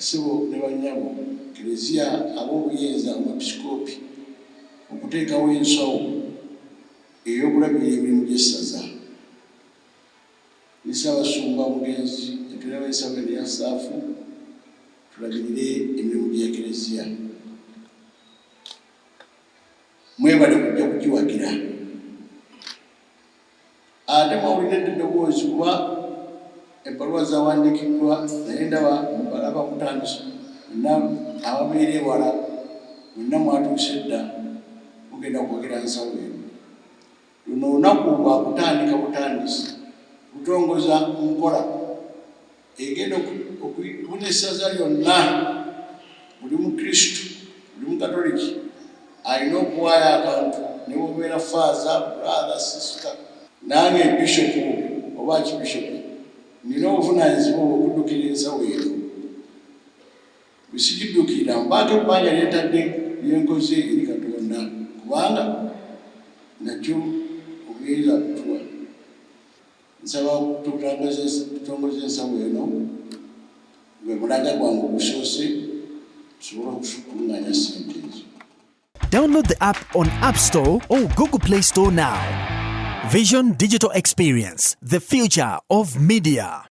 Basibo ne bannyabo Klezia ab'obuyinza omwepisikoopi okuteekawo ensawo ey'okulabirira emirimu gy'essaza. Ne Ssaabasumba omugenzi etulaba ensabo eno eya ssaafu tulabirire emirimu gya Klezia. Mwebale kujja kugiwagira. Ate mwawulidde eddoboozi kuba ebbaluwa zaawandiikiddwa naye ndaba mubalaba mutandise mwenna ababeera ewala mwenna mwatuuse dda mugenda kwogera nsawo eno. Luno olunaku lwakutandika butandisi kutongoza nkola egenda okubuna essaza lyonna. Buli mukristu buli mukatoliki alina okuwaayo akantu ne bwobeera faaza brother sister. Nange bishopu oba kibishopu nina obuvunaanyizibwa okuddukira ensawo eno. Bwe sigiddukira mbaako ebbanja lyetadde lyenkoze eri Katonda kubanga nakyo obuyinza kutuwa. Nsaba tutongoze ensawo eno gwe mulaga gwange ogusoose tusobole okukunganya ssente ezo. Download the app on App Store or Google Play Store now. Vision Digital Experience, the future of media.